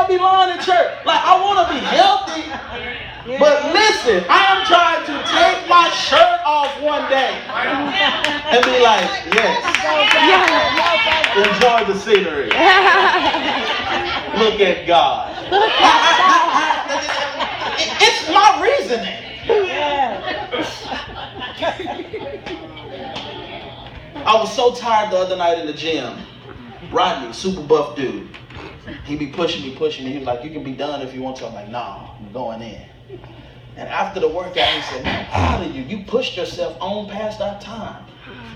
belong in church. Like, I want to be healthy. But listen, I am trying to take my shirt off one day and be like, yes, enjoy the scenery. Look at God. It's my reasoning. I was so tired the other night in the gym. Rodney, super buff dude. He be pushing me. He was like, you can be done if you want to. I'm like, nah, I'm going in. And after the workout, he said, man, I'm proud of you. You pushed yourself on past our time.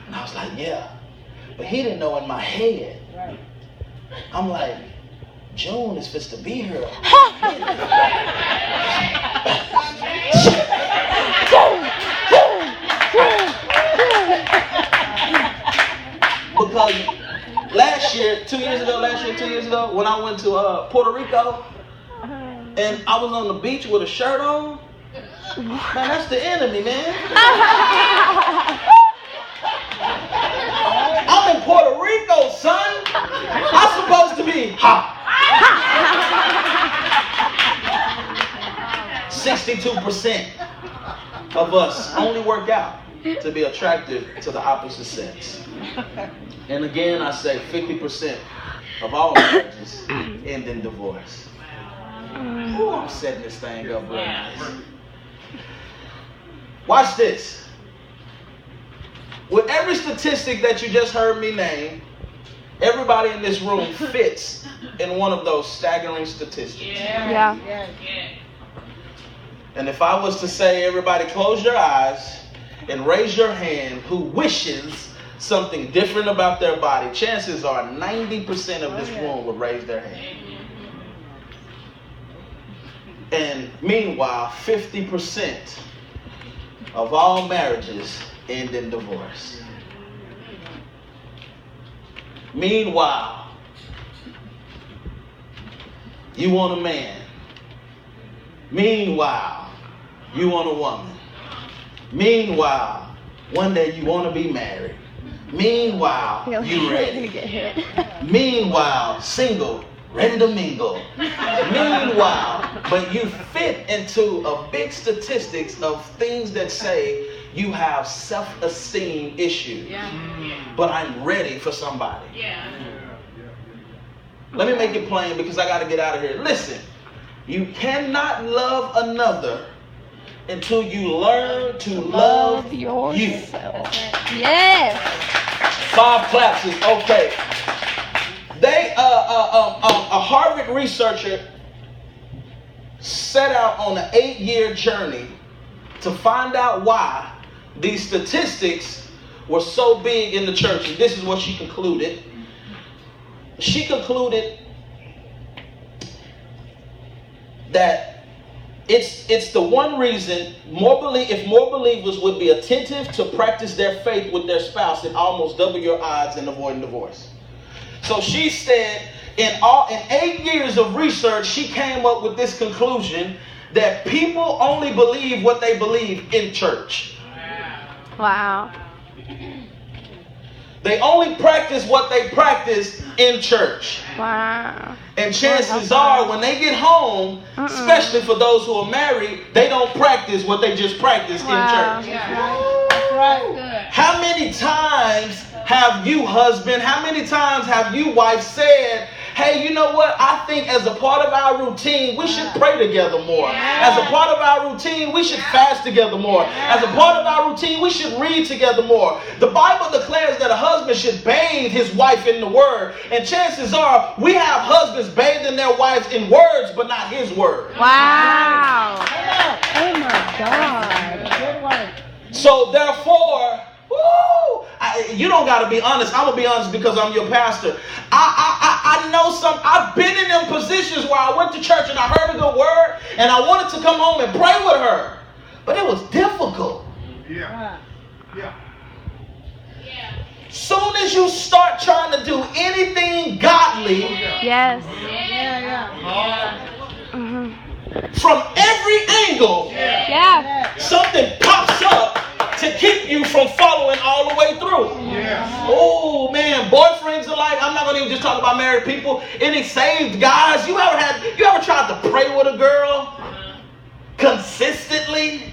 And I was like, yeah. But he didn't know in my head. I'm like, June is supposed to be here. Because last year, 2 years ago, when I went to Puerto Rico, and I was on the beach with a shirt on, man, that's the enemy, man. I'm in Puerto Rico, son. I'm supposed to be hot. 62% of us only work out to be attractive to the opposite sex. And again, I say 50% of all marriages end in divorce. Ooh, I'm setting this thing up real nice. Watch this. With every statistic that you just heard me name, everybody in this room fits in one of those staggering statistics. Yeah. And if I was to say, everybody close your eyes and raise your hand who wishes something different about their body, chances are 90% of this room would raise their hand. And meanwhile, 50% of all marriages end in divorce. Meanwhile, you want a man. Meanwhile, you want a woman. Meanwhile, one day you want to be married. Meanwhile, you ready. Meanwhile, single, ready to mingle. Meanwhile, but you fit into a big statistics of things that say you have self-esteem issues. But I'm ready for somebody. Let me make it plain because I got to get out of here. Listen, you cannot love another until you learn to love yourself. Yes. 5 claps is okay. A Harvard researcher set out on an 8-year journey to find out why these statistics were so big in the church. And this is what she concluded. She concluded that it's the one reason if more believers would be attentive to practice their faith with their spouse, it almost double your odds in avoiding divorce. So she said, in 8 years of research, she came up with this conclusion that people only believe what they believe in church. Wow. They only practice what they practice in church. Wow. And chances are when they get home, especially for those who are married, they don't practice what they just practiced in church. Right. How many times have you, husband, how many times have you, wife, said, hey, you know what? I think as a part of our routine, we should pray together more. As a part of our routine, we should fast together more. As a part of our routine, we should read together more. The Bible declares that a husband should bathe his wife in the word. And chances are we have husbands bathing their wives in words, but not his word. Wow. Oh my God. Good one. So therefore, you don't got to be honest. I'm going to be honest because I'm your pastor. I know I've been in them positions where I went to church and I heard a good word and I wanted to come home and pray with her. But it was difficult. Yeah. Soon as you start trying to do anything godly, Yes. from every angle, Yeah. something pops up to keep you from following all the way through. Oh man, boyfriends are like, I'm not gonna even just talk about married people. Any saved guys, you ever pray with a girl consistently,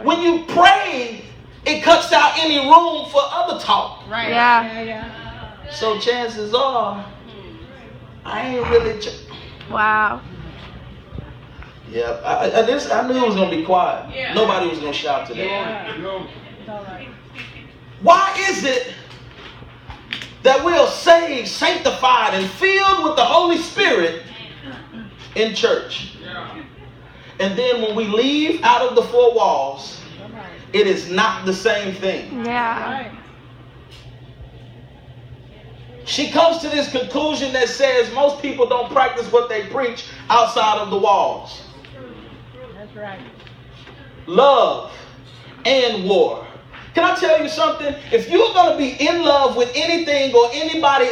when you pray, it cuts out any room for other talk. Right. Yeah. So chances are, I ain't really. Wow. Yeah, I knew it was gonna be quiet. Yeah. Nobody was gonna shout today. Yeah. It's all right. Why is it that we are saved, sanctified, and filled with the Holy Spirit in church, and then when we leave out of the four walls, it is not the same thing? Yeah. Right. She comes to this conclusion that says most people don't practice what they preach outside of the walls. That's right. Love and war. Can I tell you something? If you're going to be in love with anything or anybody,